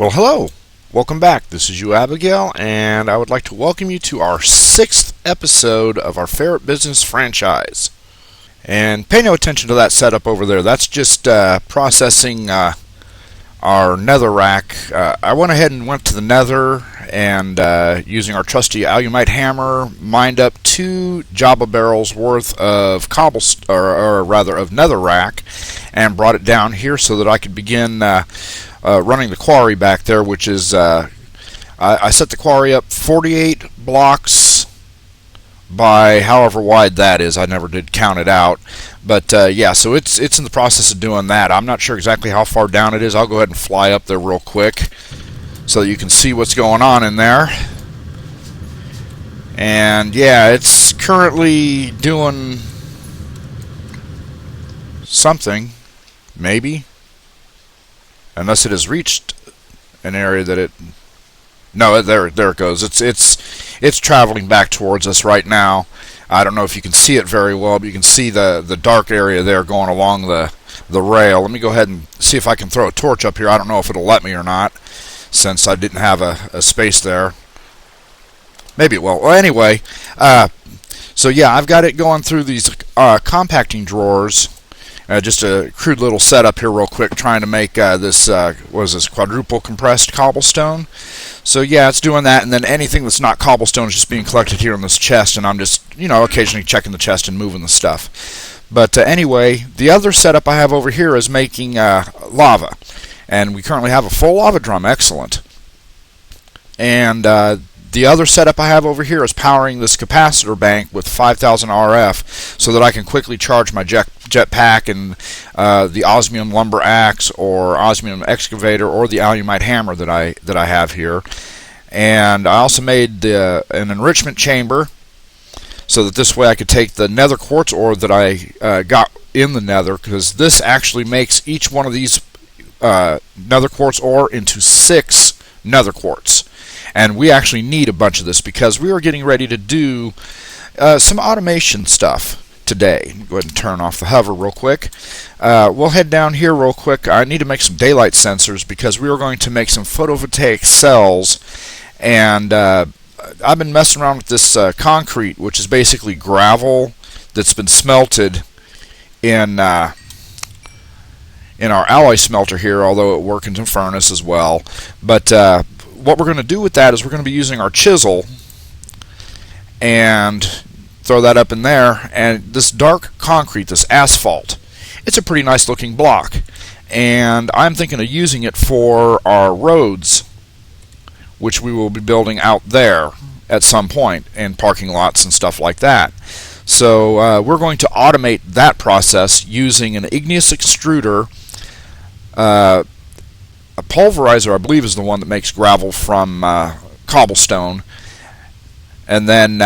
Well, hello. Welcome back. This is UOAbigail, and I would like to welcome you to our 6th episode of our Ferret Business franchise. And pay no attention to that setup over there. That's just processing our nether rack. I went ahead and went to the nether and using our trusty alumite hammer, mined up 2 Java barrels worth of of nether rack, and brought it down here so that I could begin running the quarry back there, which is I set the quarry up 48 blocks by however wide that is. I never did count it out, but yeah, so it's in the process of doing that. I'm not sure exactly how far down it is. I'll go ahead and fly up there real quick so that you can see what's going on in there. And yeah, it's currently doing something, maybe. Unless it has reached an area that it... No, there it goes. It's traveling back towards us right now. I don't know if you can see it very well, but you can see the dark area there going along the rail. Let me go ahead and see if I can throw a torch up here. I don't know if it'll let me or not, since I didn't have a space there. Maybe it will. Well, anyway, so yeah, I've got it going through these compacting drawers. Just a crude little setup here real quick, trying to make this, what is this, quadruple compressed cobblestone. So yeah, it's doing that, and then anything that's not cobblestone is just being collected here in this chest, and I'm just, occasionally checking the chest and moving the stuff. But anyway, the other setup I have over here is making lava, and we currently have a full lava drum. Excellent. And the other setup I have over here is powering this capacitor bank with 5000 RF so that I can quickly charge my jetpack and the osmium lumber axe or osmium excavator or the alumite hammer that I have here. And I also made an enrichment chamber so that this way I could take the nether quartz ore that I got in the nether, because this actually makes each one of these nether quartz ore into 6 nether quartz. And we actually need a bunch of this because we are getting ready to do some automation stuff today. Go ahead and turn off the hover real quick. We'll head down here real quick. I need to make some daylight sensors because we are going to make some photovoltaic cells. And I've been messing around with this concrete, which is basically gravel that's been smelted in our alloy smelter here, although it works in a furnace as well. But what we're going to do with that is we're going to be using our chisel and throw that up in there. And this dark concrete, this asphalt, it's a pretty nice looking block, and I'm thinking of using it for our roads, which we will be building out there at some point in parking lots and stuff like that. So we're going to automate that process using an igneous extruder. A pulverizer, I believe, is the one that makes gravel from cobblestone, and then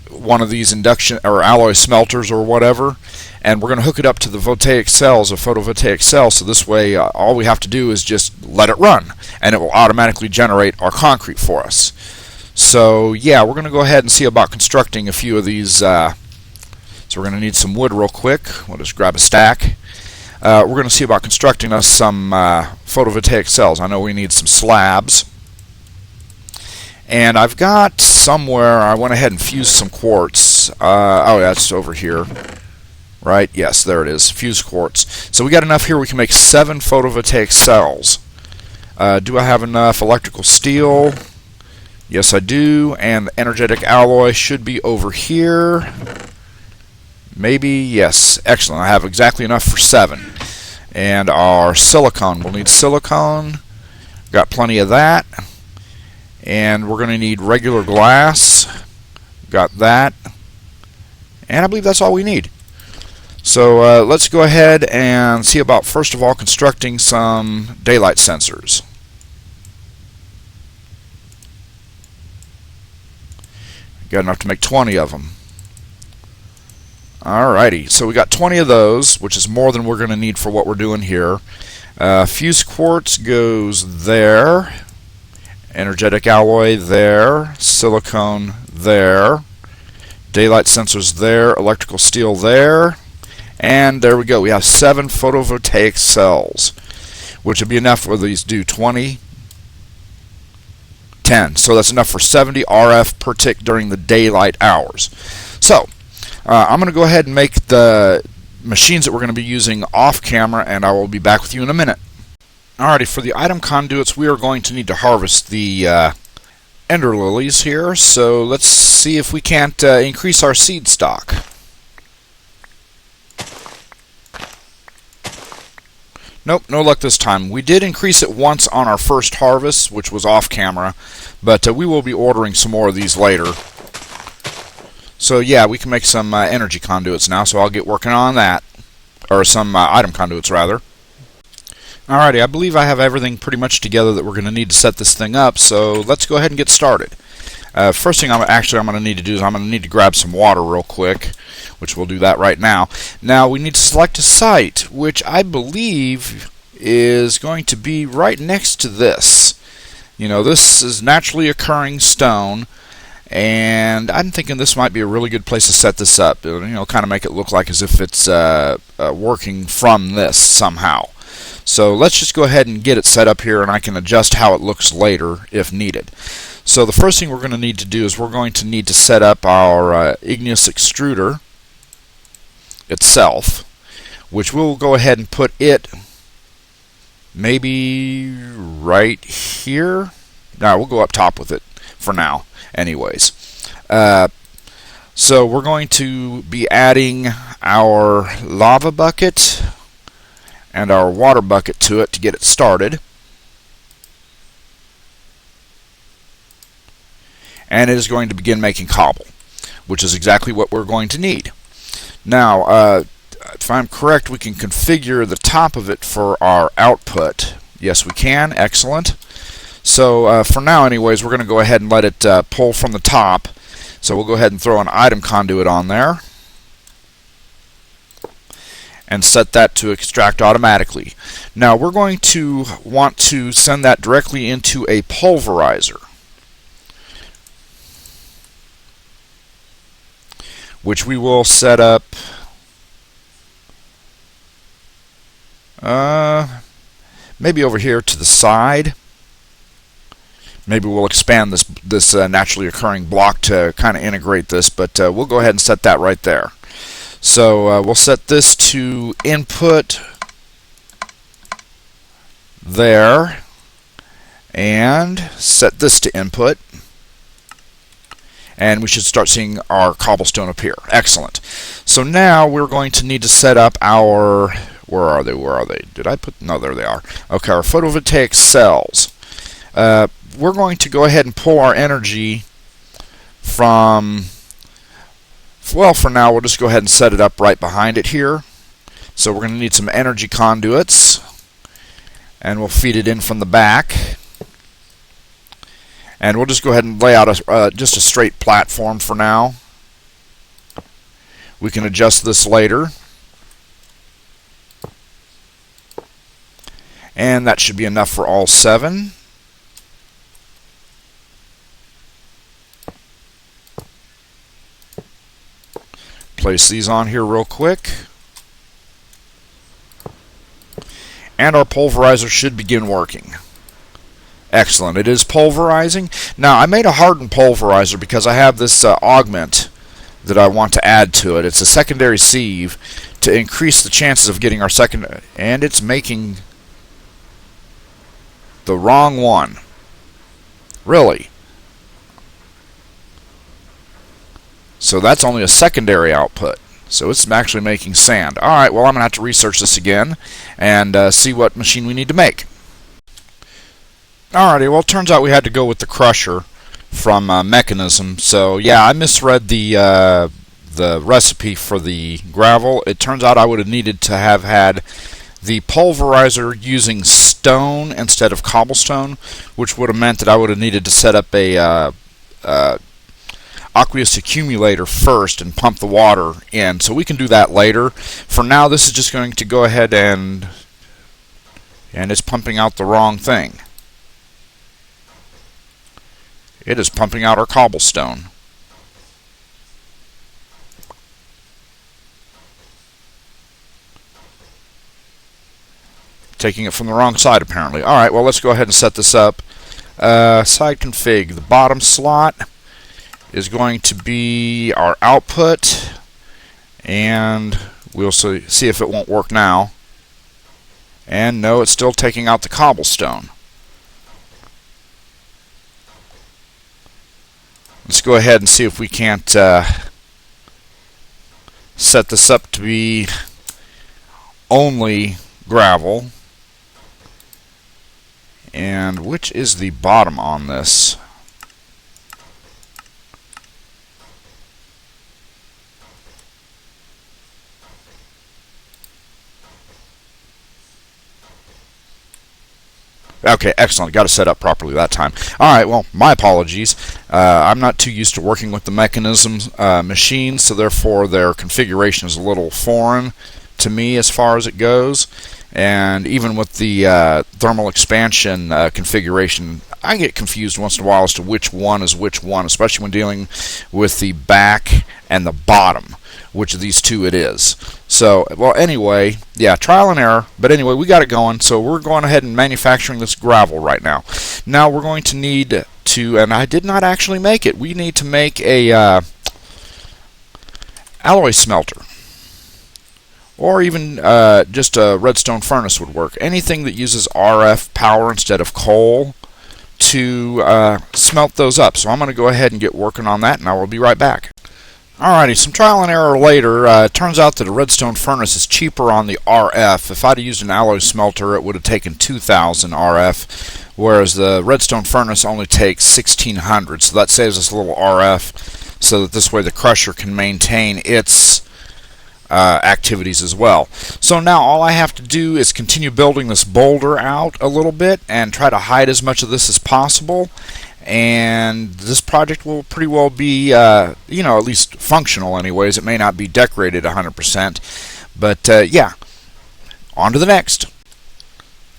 one of these induction or alloy smelters or whatever, and we're going to hook it up to the photovoltaic cells, so this way all we have to do is just let it run, and it will automatically generate our concrete for us. So yeah, we're going to go ahead and see about constructing a few of these. So we're going to need some wood real quick. We'll just grab a stack. We're going to see about constructing us some photovoltaic cells. I know we need some slabs. And I've got somewhere, I went ahead and fused some quartz. Oh, that's over here. Right? Yes, there it is. Fused quartz. So we got enough here. We can make 7 photovoltaic cells. Do I have enough electrical steel? Yes, I do. And the energetic alloy should be over here. Maybe, yes. Excellent. I have exactly enough for 7. And our silicone. We'll need silicone. Got plenty of that. And we're going to need regular glass. Got that. And I believe that's all we need. So let's go ahead and see about, first of all, constructing some daylight sensors. Got enough to make 20 of them. Alrighty, so we got 20 of those, which is more than we're going to need for what we're doing here. Fused quartz goes there. Energetic alloy there. Silicone there. Daylight sensors there. Electrical steel there. And there we go. We have 7 photovoltaic cells, which would be enough for these do 20, 10. So that's enough for 70 RF per tick during the daylight hours. So I'm going to go ahead and make the machines that we're going to be using off camera, and I will be back with you in a minute. Alrighty, for the item conduits, we are going to need to harvest the ender lilies here. So let's see if we can't increase our seed stock. Nope, no luck this time. We did increase it once on our first harvest, which was off camera, but we will be ordering some more of these later. So yeah, we can make some energy conduits now, so I'll get working on that. Or some item conduits, rather. Alrighty, I believe I have everything pretty much together that we're going to need to set this thing up, so let's go ahead and get started. First thing I'm going to need to do is I'm going to need to grab some water real quick, which we'll do that right now. Now we need to select a site, which I believe is going to be right next to this. You know, this is naturally occurring stone, and I'm thinking this might be a really good place to set this up. You know, kind of make it look like as if it's working from this somehow. So let's just go ahead and get it set up here, and I can adjust how it looks later if needed. So the first thing we're going to need to do is we're going to need to set up our igneous extruder itself, which we'll go ahead and put it maybe right here. No, we'll go up top with it for now anyways. So we're going to be adding our lava bucket and our water bucket to it to get it started. And it is going to begin making cobble, which is exactly what we're going to need. Now, if I'm correct, we can configure the top of it for our output. Yes, we can. Excellent. So for now, anyways, we're going to go ahead and let it pull from the top. So we'll go ahead and throw an item conduit on there and set that to extract automatically. Now we're going to want to send that directly into a pulverizer, which we will set up maybe over here to the side. Maybe we'll expand this naturally occurring block to kind of integrate this, but we'll go ahead and set that right there. So we'll set this to input there, and set this to input, and we should start seeing our cobblestone appear. Excellent. So now we're going to need to set up our, where are they? Did I put, no, there they are. Okay, our photovoltaic cells. We're going to go ahead and pull our energy from, well, for now we'll just go ahead and set it up right behind it here. So we're going to need some energy conduits, and we'll feed it in from the back. And we'll just go ahead and lay out just a straight platform for now. We can adjust this later. And that should be enough for all 7. Place these on here real quick. And our pulverizer should begin working. Excellent. It is pulverizing. Now, I made a hardened pulverizer because I have this augment that I want to add to it. It's a secondary sieve to increase the chances of getting our second, and it's making the wrong one. Really. So that's only a secondary output. So it's actually making sand. Alright, well I'm going to have to research this again and see what machine we need to make. Alrighty, well it turns out we had to go with the crusher from Mechanism. So yeah, I misread the recipe for the gravel. It turns out I would have needed to have had the pulverizer using stone instead of cobblestone, which would have meant that I would have needed to set up a aqueous accumulator first and pump the water in. So we can do that later. For now, this is just going to go ahead and it's pumping out the wrong thing. It is pumping out our cobblestone. Taking it from the wrong side, apparently. Alright, well, let's go ahead and set this up. Side config. The bottom slot is going to be our output, and we'll see if it won't work now. And no, it's still taking out the cobblestone. Let's go ahead and see if we can't set this up to be only gravel. And which is the bottom on this? Okay, excellent. Got it set up properly that time. Alright, well, my apologies. I'm not too used to working with the mechanisms machines, so therefore their configuration is a little foreign to me as far as it goes. And even with the thermal expansion configuration, I get confused once in a while as to which one is which one, especially when dealing with the back and the bottom, which of these two it is. So, well, anyway, yeah, trial and error, but anyway, we got it going, so we're going ahead and manufacturing this gravel right now. Now we're going to need to, and I did not actually make it, we need to make a alloy smelter. Or even just a redstone furnace would work. Anything that uses RF power instead of coal to smelt those up. So I'm going to go ahead and get working on that, and I will be right back. Alrighty, some trial and error later. It turns out that a redstone furnace is cheaper on the RF. If I'd used an alloy smelter, it would have taken 2,000 RF, whereas the redstone furnace only takes 1,600. So that saves us a little RF, so that this way the crusher can maintain its activities as well. So now all I have to do is continue building this boulder out a little bit and try to hide as much of this as possible, and this project will pretty well be you know, at least functional anyways. It may not be decorated 100%, but yeah, on to the next.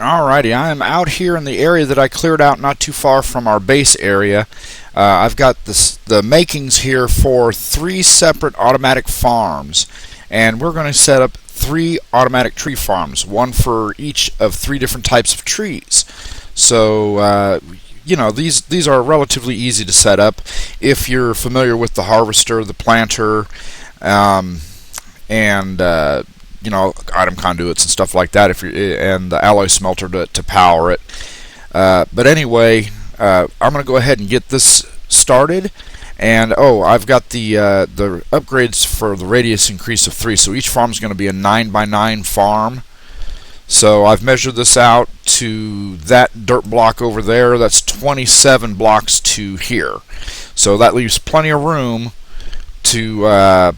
Alrighty, I am out here in the area that I cleared out not too far from our base area. I've got the makings here for 3 separate automatic farms. And we're going to set up 3 automatic tree farms, one for each of 3 different types of trees. So, you know, these are relatively easy to set up if you're familiar with the harvester, the planter, and you know, item conduits and stuff like that. And the alloy smelter to power it. But anyway, I'm going to go ahead and get this started. And oh, I've got the upgrades for the radius increase of 3. So each farm is going to be a 9x9 farm. So I've measured this out to that dirt block over there. That's 27 blocks to here. So that leaves plenty of room to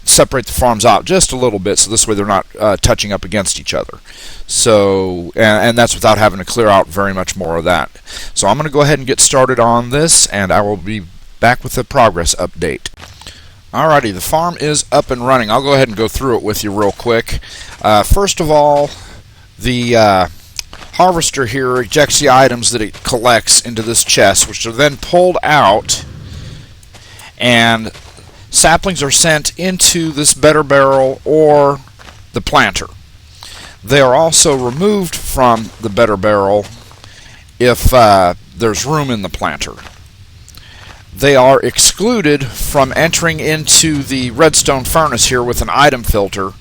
separate the farms out just a little bit, so this way they're not touching up against each other. So, and that's without having to clear out very much more of that. So I'm going to go ahead and get started on this, and I will be back with a progress update. Alrighty, the farm is up and running. I'll go ahead and go through it with you real quick. First of all, the harvester here ejects the items that it collects into this chest, which are then pulled out, and saplings are sent into this better barrel or the planter. They are also removed from the better barrel if there's room in the planter. They are excluded from entering into the redstone furnace here with an item filter.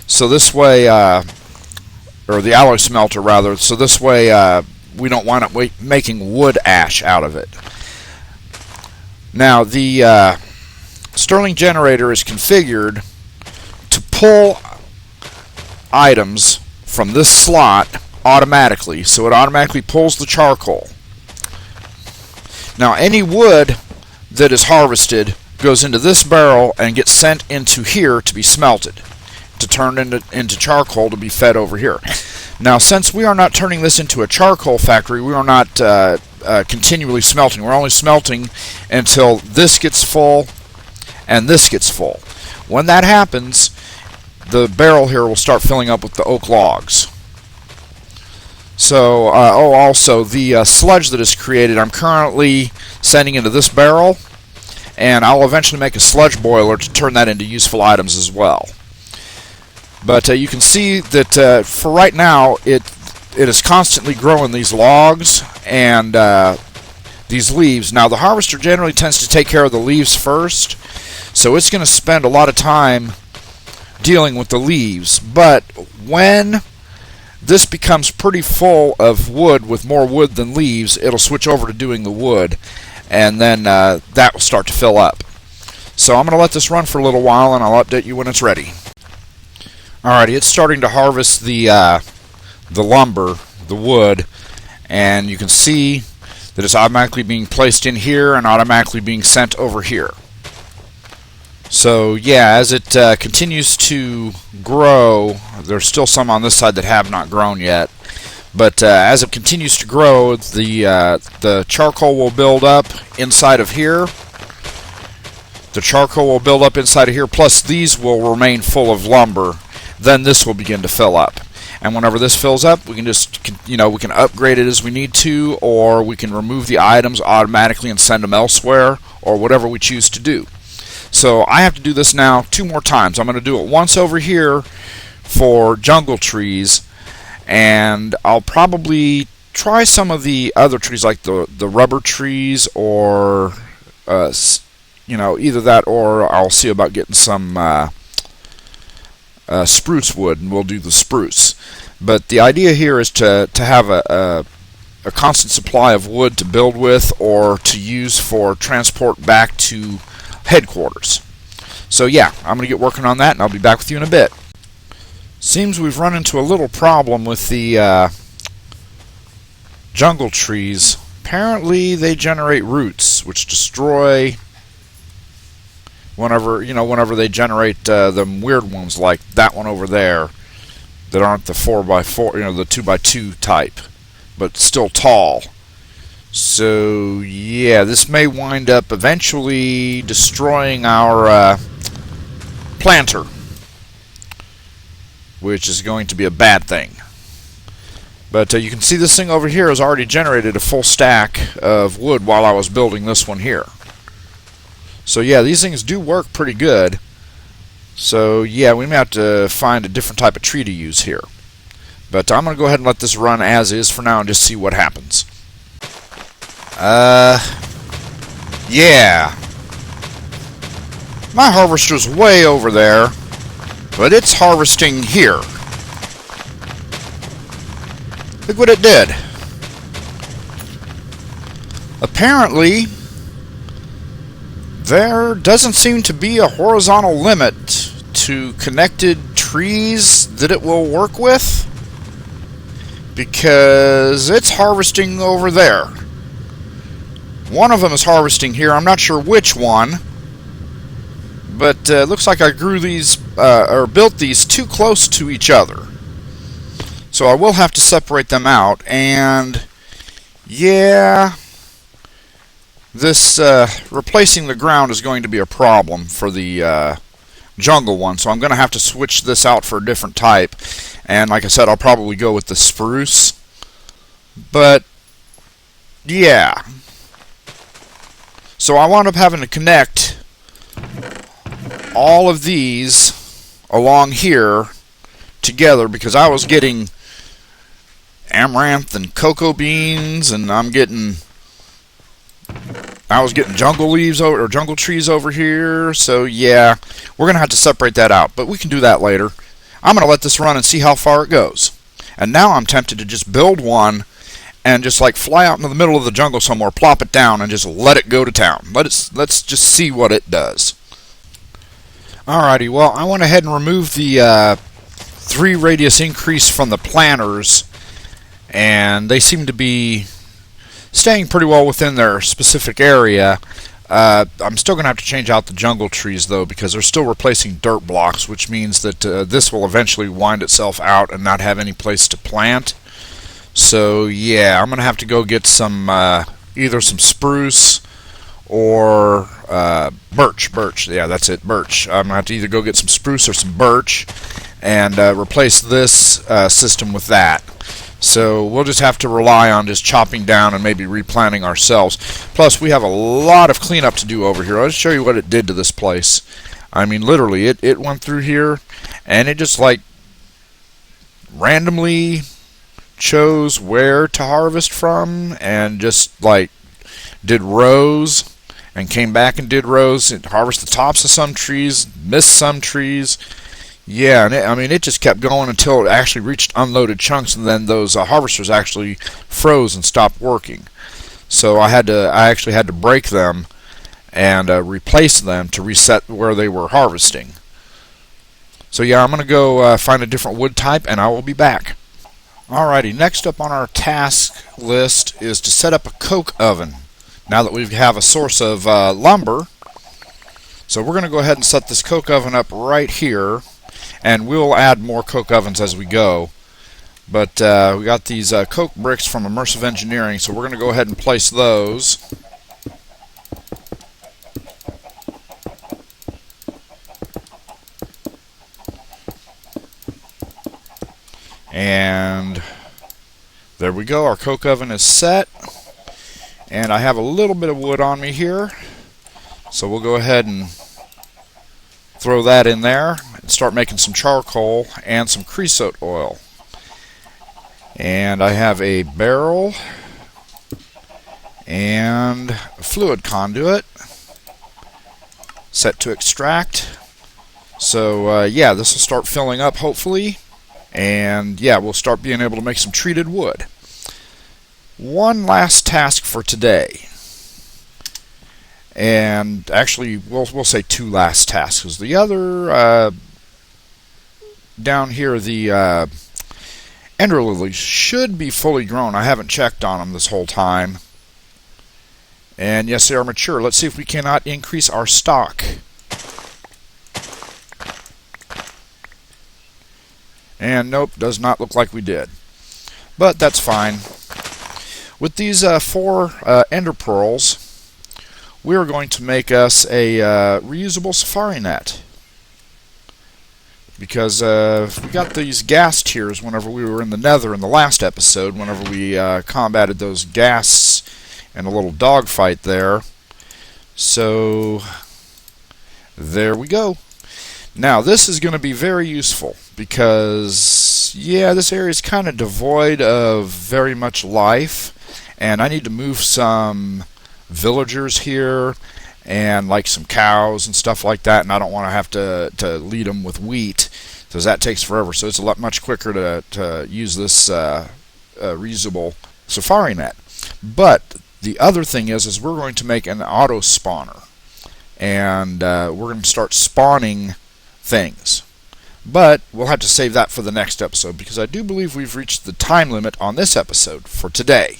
So this way, or the alloy smelter rather, so this way we don't wind up making wood ash out of it. Now the Stirling generator is configured to pull items from this slot automatically, so it automatically pulls the charcoal. Now any wood that is harvested goes into this barrel and gets sent into here to be smelted, to turn into charcoal to be fed over here. Now since we are not turning this into a charcoal factory, we are not continually smelting. We're only smelting until this gets full and this gets full. When that happens, the barrel here will start filling up with the oak logs. So, also the sludge that is created, I'm currently sending into this barrel, and I'll eventually make a sludge boiler to turn that into useful items as well. But you can see that for right now, it is constantly growing these logs and these leaves. Now the harvester generally tends to take care of the leaves first, so it's going to spend a lot of time dealing with the leaves. But when this becomes pretty full of wood, with more wood than leaves, it'll switch over to doing the wood, and then that will start to fill up. So I'm going to let this run for a little while, and I'll update you when it's ready. Alrighty, it's starting to harvest the lumber, the wood, and you can see that it's automatically being placed in here and automatically being sent over here. So yeah, as it continues to grow, there's still some on this side that have not grown yet, but as it continues to grow, the charcoal will build up inside of here. The charcoal will build up inside of here, plus these will remain full of lumber. Then this will begin to fill up. And whenever this fills up, we can just, we can upgrade it as we need to, or we can remove the items automatically and send them elsewhere, or whatever we choose to do. So I have to do this now 2 more times. I'm going to do it once over here for jungle trees, and I'll probably try some of the other trees like the rubber trees, or either that, or I'll see about getting some spruce wood, and we'll do the spruce. But the idea here is to have a constant supply of wood to build with, or to use for transport back to headquarters. So yeah, I'm going to get working on that, and I'll be back with you in a bit. Seems we've run into a little problem with the jungle trees. Apparently they generate roots, which destroy whenever they generate them weird ones like that one over there that aren't the 4x4, the 2x2 type, but still tall. So yeah, this may wind up eventually destroying our planter, which is going to be a bad thing. But you can see this thing over here has already generated a full stack of wood while I was building this one here. So yeah, these things do work pretty good. So yeah, we may have to find a different type of tree to use here. But I'm going to go ahead and let this run as is for now and just see what happens. Yeah. My harvester's way over there, but it's harvesting here. Look what it did. Apparently, there doesn't seem to be a horizontal limit to connected trees that it will work with, because it's harvesting over there. One of them is harvesting here. I'm not sure which one, but it looks like I grew these or built these too close to each other. So I will have to separate them out, and yeah, this replacing the ground is going to be a problem for the jungle one, so I'm going to have to switch this out for a different type. And like I said, I'll probably go with the spruce. But yeah, so I wound up having to connect all of these along here together, because I was getting amaranth and cocoa beans, and I was getting jungle leaves or jungle trees over here. So yeah, we're gonna have to separate that out, but we can do that later. I'm gonna let this run and see how far it goes. And now I'm tempted to just build one and just like fly out into the middle of the jungle somewhere, plop it down, and just let it go to town. Let's just see what it does. Alrighty, well, I went ahead and removed the 3 radius increase from the planters, and they seem to be staying pretty well within their specific area. I'm still going to have to change out the jungle trees though, because they're still replacing dirt blocks, which means that this will eventually wind itself out and not have any place to plant. So yeah, I'm going to have to go get some either some spruce or birch. Yeah, that's it, birch. I'm going to have to either go get some spruce or some birch and replace this system with that. So we'll just have to rely on just chopping down and maybe replanting ourselves. Plus, we have a lot of cleanup to do over here. I'll just show you what it did to this place. I mean, literally, it went through here, and it just, like, randomly chose where to harvest from and just like did rows and came back and did rows and harvest the tops of some trees, missed some trees. Yeah, and it just kept going until it actually reached unloaded chunks, and then those harvesters actually froze and stopped working. So I actually had to break them and replace them to reset where they were harvesting. So yeah, I'm going to go find a different wood type, and I will be back. Alrighty, next up on our task list is to set up a coke oven. Now that we have a source of lumber, so we're going to go ahead and set this coke oven up right here, and we'll add more coke ovens as we go. But we got these coke bricks from Immersive Engineering, so we're going to go ahead and place those. And there we go, our coke oven is set. And I have a little bit of wood on me here, so we'll go ahead and throw that in there and start making some charcoal and some creosote oil. And I have a barrel and a fluid conduit set to extract. So yeah, this will start filling up hopefully, and yeah, we'll start being able to make some treated wood. One last task for today, and actually we'll say two last tasks, because the other down here, the ender lilies should be fully grown. I haven't checked on them this whole time, and yes, they are mature. Let's see if we cannot increase our stock. And nope, does not look like we did, but that's fine. With these 4 ender pearls, we are going to make us a reusable safari net. Because we got these gas tears whenever we were in the nether in the last episode, whenever we combated those ghasts in a little dogfight there. So, there we go. Now, this is going to be very useful because, yeah, this area is kind of devoid of very much life. And I need to move some villagers here and like some cows and stuff like that, and I don't want to have to lead them with wheat, because that takes forever. So it's a lot much quicker to use this reusable safari net. But the other thing is we're going to make an auto spawner, and we're going to start spawning things. But we'll have to save that for the next episode, because I do believe we've reached the time limit on this episode for today.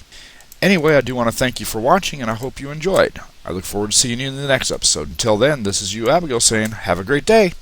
Anyway, I do want to thank you for watching, and I hope you enjoyed. I look forward to seeing you in the next episode. Until then, this is UOAbigail saying, have a great day.